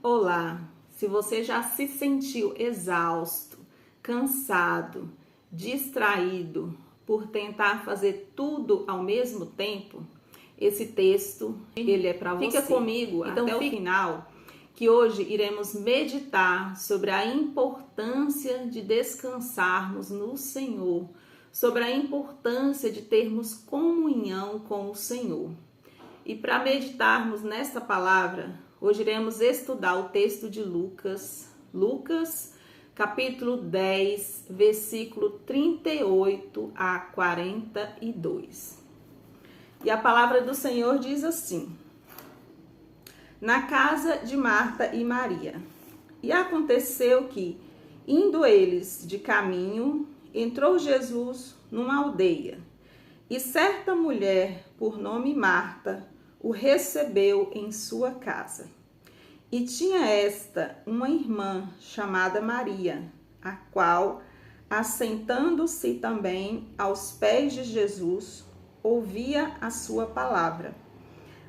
Olá, se você já se sentiu exausto, cansado, distraído por tentar fazer tudo ao mesmo tempo, esse texto ele é para você. Fica comigo então, até o final, que hoje iremos meditar sobre a importância de descansarmos no Senhor, sobre a importância de termos comunhão com o Senhor. E para meditarmos nesta palavra, hoje iremos estudar o texto de Lucas, capítulo 10, versículo 38 a 42. E a palavra do Senhor diz assim: na casa de Marta e Maria. E aconteceu que, indo eles de caminho, entrou Jesus numa aldeia, e certa mulher, por nome Marta, o recebeu em sua casa. E tinha esta uma irmã chamada Maria, a qual, assentando-se também aos pés de Jesus, ouvia a sua palavra.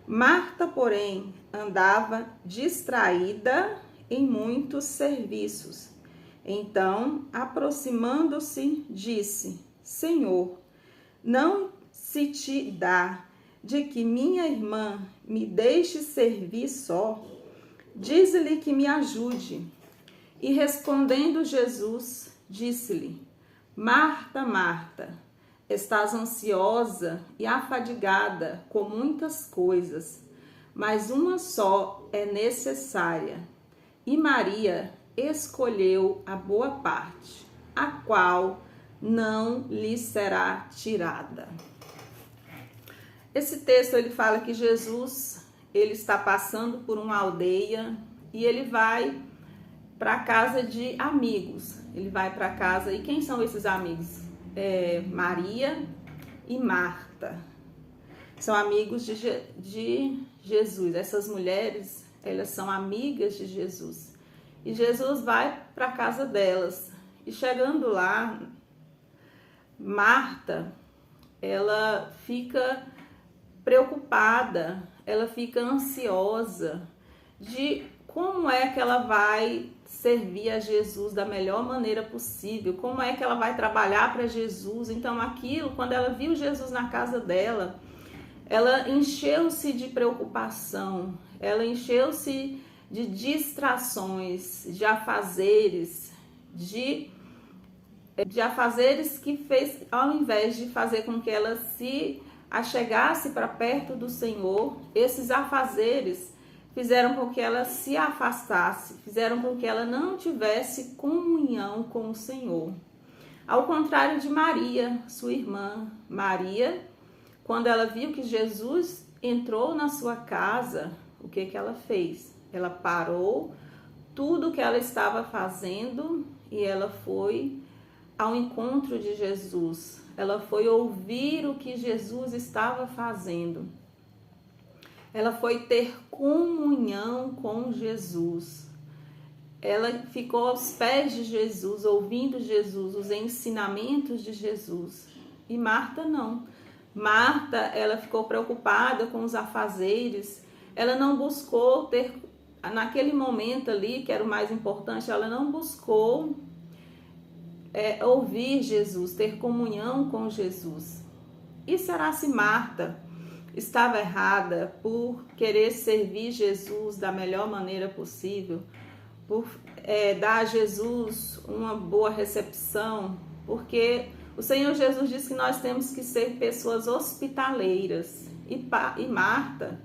Marta, porém, andava distraída em muitos serviços. Então, aproximando-se, disse: Senhor, não se te dá de que minha irmã me deixe servir só? Dize-lhe que me ajude. E respondendo Jesus, disse-lhe: Marta, Marta, estás ansiosa e afadigada com muitas coisas, mas uma só é necessária. E Maria escolheu a boa parte, a qual não lhe será tirada. Esse texto ele fala que Jesus ele está passando por uma aldeia e ele vai para a casa de amigos. Ele vai para casa, e quem são esses amigos? Maria e Marta. São amigos de Jesus. Essas mulheres, elas são amigas de Jesus. E Jesus vai para a casa delas. E chegando lá, Marta, ela fica preocupada, ela fica ansiosa de como é que ela vai servir a Jesus da melhor maneira possível, como é que ela vai trabalhar para Jesus. Então aquilo, quando ela viu Jesus na casa dela, ela encheu-se de preocupação, ela encheu-se de distrações, de afazeres, de afazeres que fez, ao invés de fazer com que ela se achegasse para perto do Senhor, esses afazeres fizeram com que ela se afastasse, fizeram com que ela não tivesse comunhão com o Senhor. Ao contrário de Maria, sua irmã. Maria, quando ela viu que Jesus entrou na sua casa, o que ela fez? Ela parou tudo o que ela estava fazendo e ela foi ao encontro de Jesus. Ela foi ouvir o que Jesus estava fazendo. Ela foi ter comunhão com Jesus. Ela ficou aos pés de Jesus, ouvindo Jesus, os ensinamentos de Jesus. E Marta não. Marta, ela ficou preocupada com os afazeres. Ela não buscou ter, naquele momento ali, que era o mais importante, ela não buscou ouvir Jesus, ter comunhão com Jesus. E será se Marta estava errada por querer servir Jesus da melhor maneira possível, por dar a Jesus uma boa recepção? Porque o Senhor Jesus disse que nós temos que ser pessoas hospitaleiras. E Marta,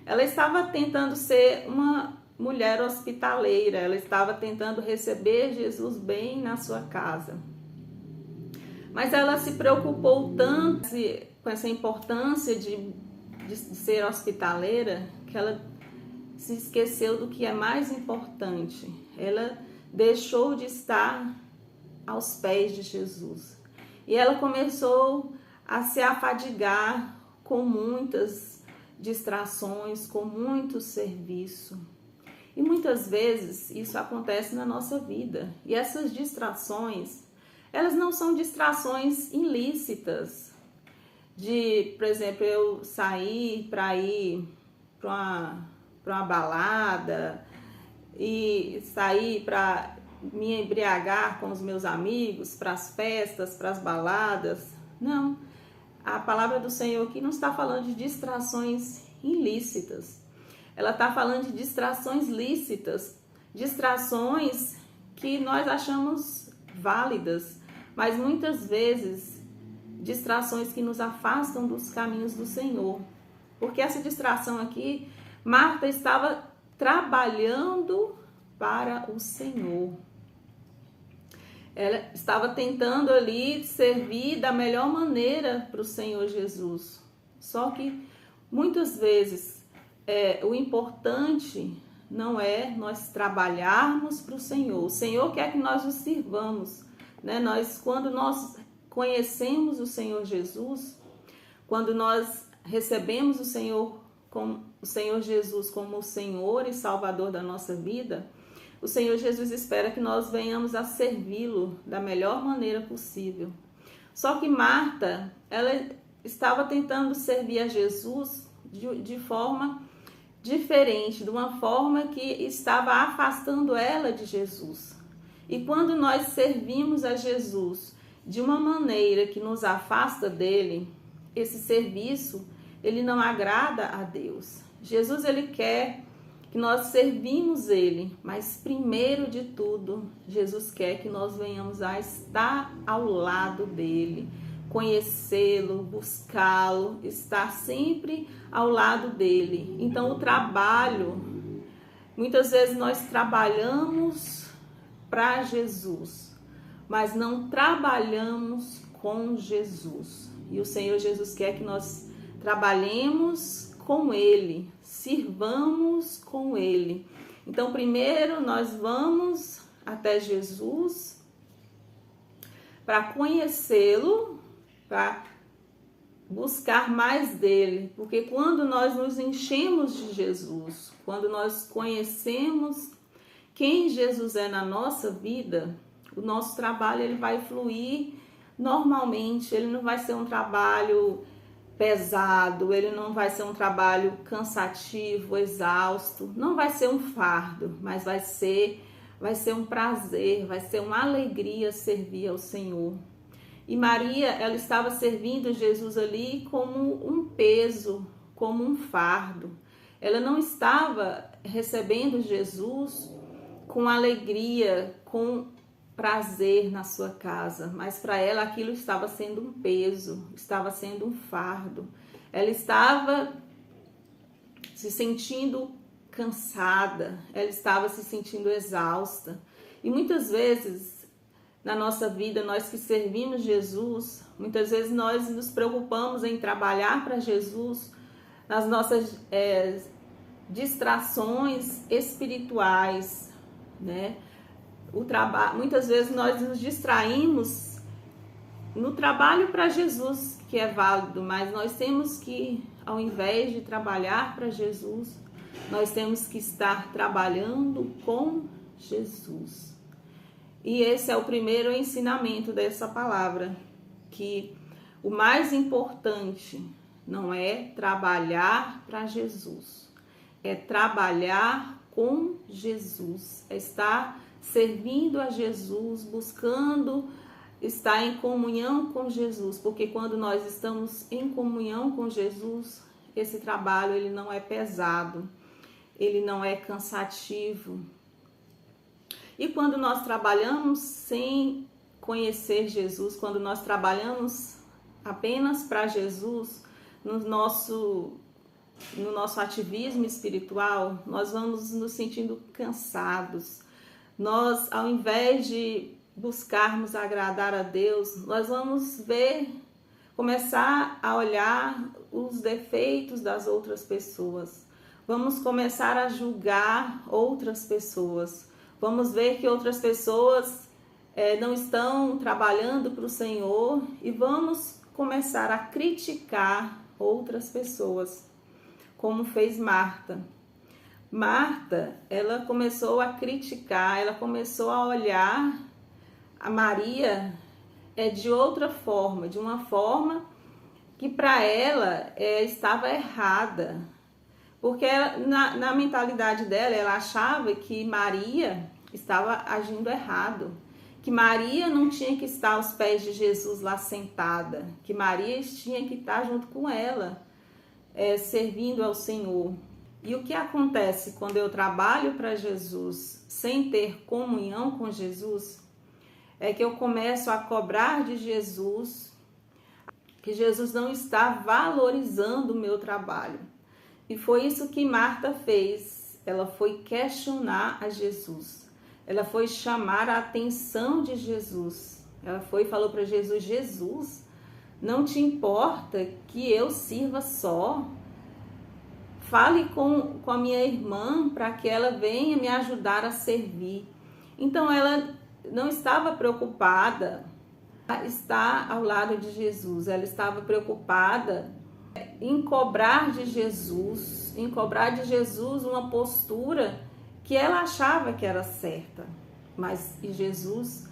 ela estava tentando ser uma mulher hospitaleira, ela estava tentando receber Jesus bem na sua casa. Mas ela se preocupou tanto com essa importância de ser hospitaleira, que ela se esqueceu do que é mais importante. Ela deixou de estar aos pés de Jesus. E ela começou a se afadigar com muitas distrações, com muito serviço. E muitas vezes isso acontece na nossa vida. E essas distrações, elas não são distrações ilícitas. Por exemplo, eu sair para ir para uma balada e sair para me embriagar com os meus amigos, para as festas, para as baladas. Não, a palavra do Senhor aqui não está falando de distrações ilícitas. Ela está falando de distrações lícitas, distrações que nós achamos válidas, mas muitas vezes distrações que nos afastam dos caminhos do Senhor. Porque essa distração aqui, Marta estava trabalhando para o Senhor. Ela estava tentando ali servir da melhor maneira para o Senhor Jesus. Só que muitas vezes o importante não é nós trabalharmos para o Senhor. O Senhor quer que nós o sirvamos, né? Quando nós conhecemos o Senhor Jesus, quando nós recebemos o Senhor Jesus como o Senhor e Salvador da nossa vida, o Senhor Jesus espera que nós venhamos a servi-lo da melhor maneira possível. Só que Marta, ela estava tentando servir a Jesus de forma diferente, de uma forma que estava afastando ela de Jesus. E quando nós servimos a Jesus de uma maneira que nos afasta dele, esse serviço, ele não agrada a Deus. Jesus, ele quer que nós servimos ele, mas primeiro de tudo, Jesus quer que nós venhamos a estar ao lado dele, conhecê-lo, buscá-lo, estar sempre ao lado dele. Então o trabalho, muitas vezes nós trabalhamos para Jesus, mas não trabalhamos com Jesus. E o Senhor Jesus quer que nós trabalhemos com ele, sirvamos com ele. Então primeiro nós vamos até Jesus para conhecê-lo, para buscar mais dele, porque quando nós nos enchemos de Jesus, quando nós conhecemos quem Jesus é na nossa vida, o nosso trabalho ele vai fluir normalmente, ele não vai ser um trabalho pesado, ele não vai ser um trabalho cansativo, exausto, não vai ser um fardo, mas vai ser um prazer, vai ser uma alegria servir ao Senhor. E Maria, ela estava servindo Jesus ali como um peso, como um fardo. Ela não estava recebendo Jesus com alegria, com prazer na sua casa, mas para ela aquilo estava sendo um peso, estava sendo um fardo. Ela estava se sentindo cansada, ela estava se sentindo exausta. E muitas vezes na nossa vida, nós que servimos Jesus, muitas vezes nós nos preocupamos em trabalhar para Jesus nas nossas distrações espirituais, né? Muitas vezes nós nos distraímos no trabalho para Jesus, que é válido, mas nós temos que, ao invés de trabalhar para Jesus, nós temos que estar trabalhando com Jesus. E esse é o primeiro ensinamento dessa palavra, que o mais importante não é trabalhar para Jesus, é trabalhar com Jesus, é estar servindo a Jesus, buscando estar em comunhão com Jesus, porque quando nós estamos em comunhão com Jesus, esse trabalho ele não é pesado, ele não é cansativo. E quando nós trabalhamos sem conhecer Jesus, quando nós trabalhamos apenas para Jesus, no nosso ativismo espiritual, nós vamos nos sentindo cansados. Nós, ao invés de buscarmos agradar a Deus, nós vamos começar a olhar os defeitos das outras pessoas. Vamos começar a julgar outras pessoas. Vamos ver que outras pessoas não estão trabalhando para o Senhor e vamos começar a criticar outras pessoas, como fez Marta. Marta, ela começou a criticar, ela começou a olhar a Maria de outra forma, de uma forma que para ela estava errada. Porque na mentalidade dela, ela achava que Maria estava agindo errado, que Maria não tinha que estar aos pés de Jesus lá sentada, que Maria tinha que estar junto com ela, servindo ao Senhor. E o que acontece quando eu trabalho para Jesus sem ter comunhão com Jesus, é que eu começo a cobrar de Jesus, que Jesus não está valorizando o meu trabalho. E foi isso que Marta fez. Ela foi questionar a Jesus. Ela foi chamar a atenção de Jesus. Ela foi e falou para Jesus: Jesus, não te importa que eu sirva só? Fale com a minha irmã para que ela venha me ajudar a servir. Então ela não estava preocupada em estar ao lado de Jesus. Ela estava preocupada em cobrar de Jesus, uma postura que ela achava que era certa. Mas Jesus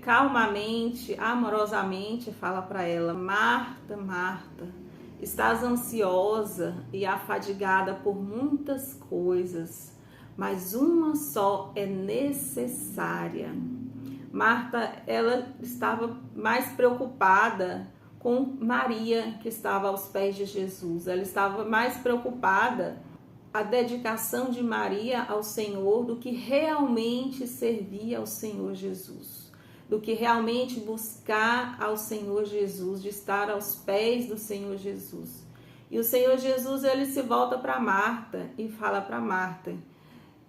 calmamente, amorosamente fala para ela: Marta, Marta, estás ansiosa e afadigada por muitas coisas, mas uma só é necessária. Marta, ela estava mais preocupada com Maria, que estava aos pés de Jesus. Ela estava mais preocupada com a dedicação de Maria ao Senhor do que realmente servir ao Senhor Jesus, do que realmente buscar ao Senhor Jesus, de estar aos pés do Senhor Jesus. E o Senhor Jesus, ele se volta para Marta e fala para Marta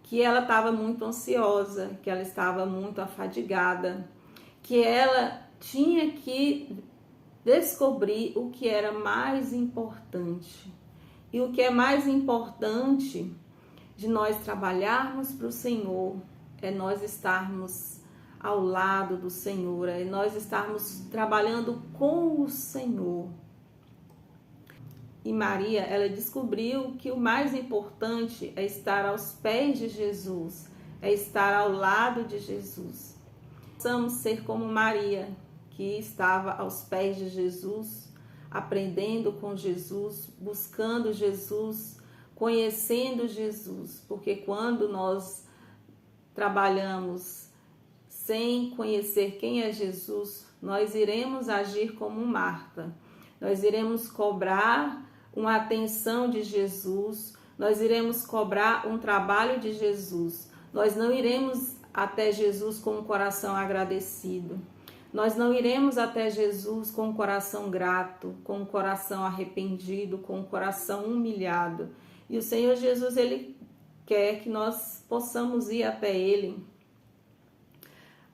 que ela estava muito ansiosa, que ela estava muito afadigada, que ela tinha que descobrir o que era mais importante. E o que é mais importante de nós trabalharmos para o Senhor é nós estarmos ao lado do Senhor, é nós estarmos trabalhando com o Senhor. E Maria, ela descobriu que o mais importante é estar aos pés de Jesus, é estar ao lado de Jesus. Precisamos ser como Maria, que estava aos pés de Jesus, aprendendo com Jesus, buscando Jesus, conhecendo Jesus, porque quando nós trabalhamos sem conhecer quem é Jesus, nós iremos agir como Marta, nós iremos cobrar uma atenção de Jesus, nós iremos cobrar um trabalho de Jesus, nós não iremos até Jesus com um coração agradecido. Nós não iremos até Jesus com um coração grato, com um coração arrependido, com um coração humilhado. E o Senhor Jesus, ele quer que nós possamos ir até ele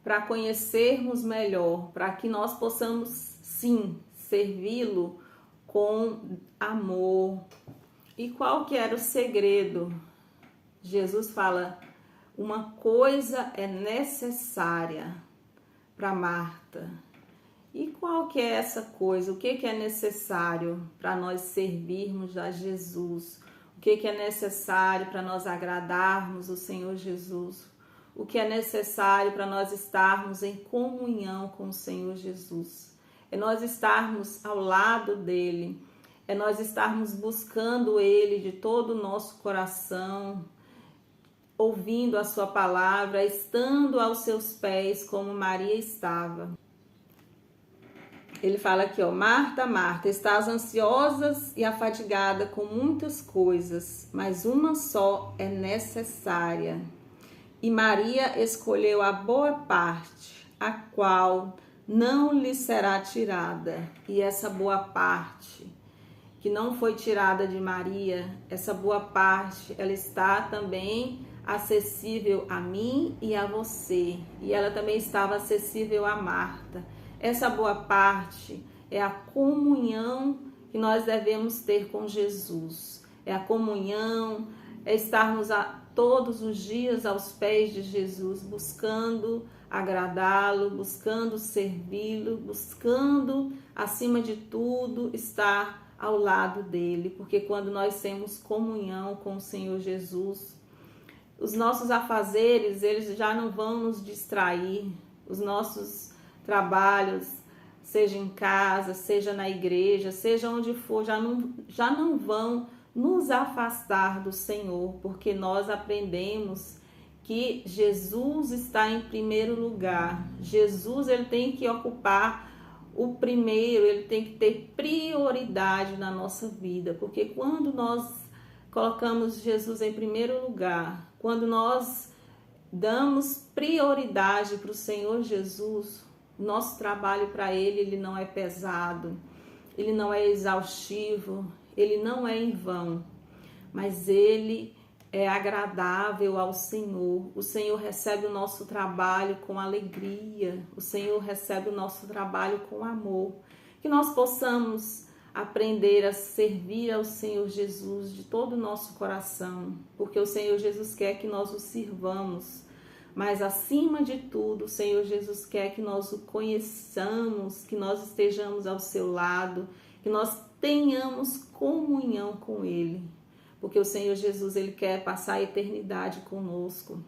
para conhecermos melhor, para que nós possamos, sim, servi-lo com amor. E qual que era o segredo? Jesus fala: uma coisa é necessária para Marta. E qual que é essa coisa? O que é necessário para nós servirmos a Jesus? O que é necessário para nós agradarmos o Senhor Jesus? O que é necessário para nós estarmos em comunhão com o Senhor Jesus? É nós estarmos ao lado dele, é nós estarmos buscando ele de todo o nosso coração, ouvindo a sua palavra, estando aos seus pés como Maria estava. Ele fala aqui, ó: Marta, Marta, estás ansiosa e afadigada com muitas coisas, mas uma só é necessária. E Maria escolheu a boa parte, a qual não lhe será tirada. E essa boa parte que não foi tirada de Maria, essa boa parte, ela está também acessível a mim e a você. E ela também estava acessível a Marta. Essa boa parte é a comunhão que nós devemos ter com Jesus. É a comunhão, é estarmos todos os dias aos pés de Jesus, buscando agradá-lo, buscando servi-lo, buscando, acima de tudo, estar ao lado dele. Porque quando nós temos comunhão com o Senhor Jesus, os nossos afazeres, eles já não vão nos distrair. Os nossos trabalhos, seja em casa, seja na igreja, seja onde for, já não vão nos afastar do Senhor, porque nós aprendemos que Jesus está em primeiro lugar. Jesus, ele tem que ocupar o primeiro, ele tem que ter prioridade na nossa vida, porque quando nós colocamos Jesus em primeiro lugar, quando nós damos prioridade para o Senhor Jesus, nosso trabalho para ele não é pesado, ele não é exaustivo, ele não é em vão, mas ele é agradável ao Senhor. O Senhor recebe o nosso trabalho com alegria, o Senhor recebe o nosso trabalho com amor. Que nós possamos aprender a servir ao Senhor Jesus de todo o nosso coração, porque o Senhor Jesus quer que nós o sirvamos, mas acima de tudo, o Senhor Jesus quer que nós o conheçamos, que nós estejamos ao seu lado, que nós tenhamos comunhão com Ele. Porque o Senhor Jesus, ele quer passar a eternidade conosco.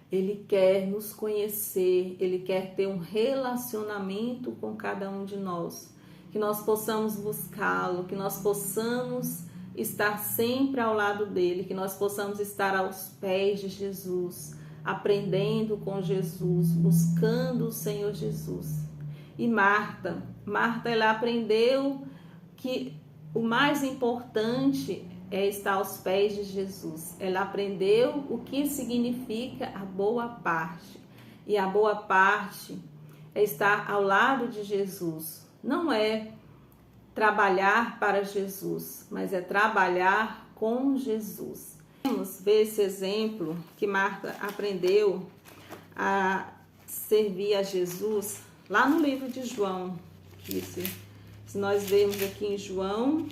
Ele quer nos conhecer, ele quer ter um relacionamento com cada um de nós. Que nós possamos buscá-lo, que nós possamos estar sempre ao lado dele, que nós possamos estar aos pés de Jesus, aprendendo com Jesus, buscando o Senhor Jesus. E Marta, ela aprendeu que o mais importante é estar aos pés de Jesus. Ela aprendeu o que significa a boa parte. E a boa parte é estar ao lado de Jesus. Não é trabalhar para Jesus, mas é trabalhar com Jesus. Vamos ver esse exemplo que Marta aprendeu a servir a Jesus lá no livro de João. Se nós vermos aqui em João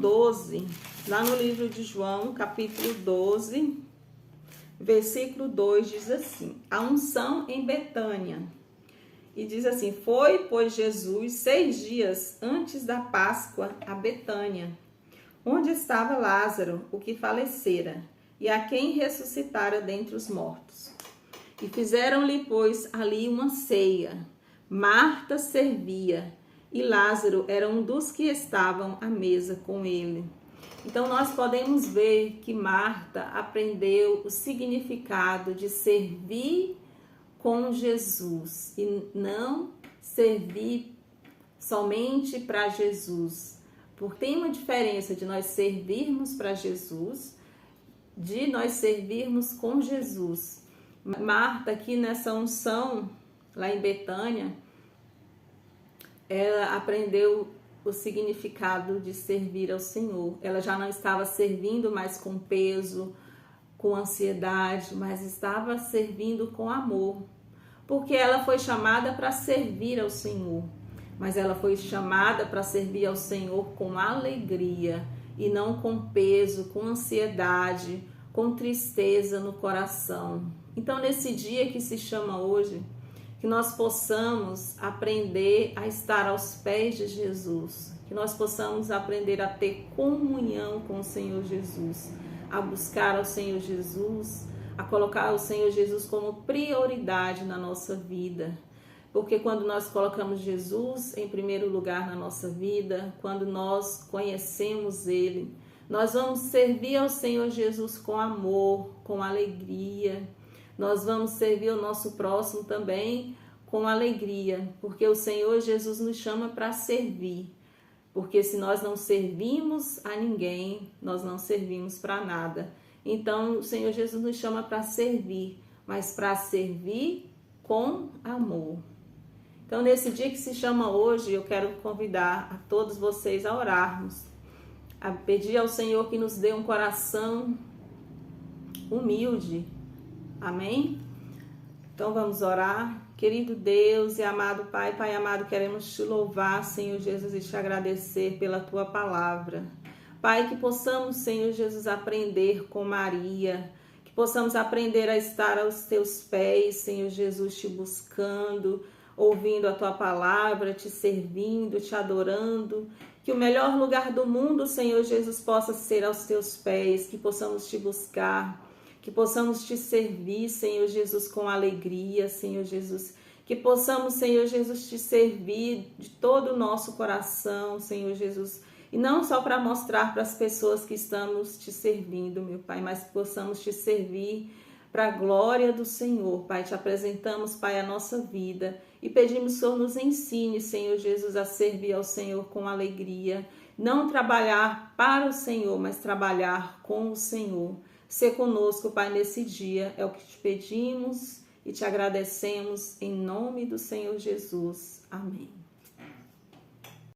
12, lá no livro de João, capítulo 12, versículo 2, diz assim: a unção em Betânia. E diz assim: foi, pois, Jesus 6 dias antes da Páscoa a Betânia, onde estava Lázaro, o que falecera, e a quem ressuscitara dentre os mortos. E fizeram-lhe, pois, ali uma ceia. Marta servia, e Lázaro era um dos que estavam à mesa com ele. Então, nós podemos ver que Marta aprendeu o significado de servir com Jesus e não servir somente para Jesus. Porque tem uma diferença de nós servirmos para Jesus, de nós servirmos com Jesus. Marta, aqui nessa unção, lá em Betânia, ela aprendeu o significado de servir ao Senhor. Ela já não estava servindo mais com peso, com ansiedade, mas estava servindo com amor. Porque ela foi chamada para servir ao Senhor, mas ela foi chamada para servir ao Senhor com alegria e não com peso, com ansiedade, com tristeza no coração. Então, nesse dia que se chama hoje, que nós possamos aprender a estar aos pés de Jesus, que nós possamos aprender a ter comunhão com o Senhor Jesus, a buscar ao Senhor Jesus, a colocar o Senhor Jesus como prioridade na nossa vida. Porque quando nós colocamos Jesus em primeiro lugar na nossa vida, quando nós conhecemos Ele, nós vamos servir ao Senhor Jesus com amor, com alegria. Nós vamos servir o nosso próximo também com alegria, porque o Senhor Jesus nos chama para servir. Porque se nós não servimos a ninguém, nós não servimos para nada. Então, o Senhor Jesus nos chama para servir, mas para servir com amor. Então, nesse dia que se chama hoje, eu quero convidar a todos vocês a orarmos, a pedir ao Senhor que nos dê um coração humilde. Amém? Então vamos orar. Querido Deus e amado Pai, Pai amado, queremos te louvar, Senhor Jesus, e te agradecer pela tua palavra. Pai, que possamos, Senhor Jesus, aprender com Maria, que possamos aprender a estar aos teus pés, Senhor Jesus, te buscando, ouvindo a tua palavra, te servindo, te adorando. Que o melhor lugar do mundo, Senhor Jesus, possa ser aos teus pés, que possamos te buscar, que possamos te servir, Senhor Jesus, com alegria, Senhor Jesus, Que possamos, Senhor Jesus, te servir de todo o nosso coração, Senhor Jesus. E não só para mostrar para as pessoas que estamos te servindo, meu Pai, mas que possamos te servir para a glória do Senhor, Pai. Te apresentamos, Pai, a nossa vida e pedimos que o Senhor nos ensine, Senhor Jesus, a servir ao Senhor com alegria. Não trabalhar para o Senhor, mas trabalhar com o Senhor. Ser conosco, Pai, nesse dia. É o que te pedimos e te agradecemos em nome do Senhor Jesus. Amém.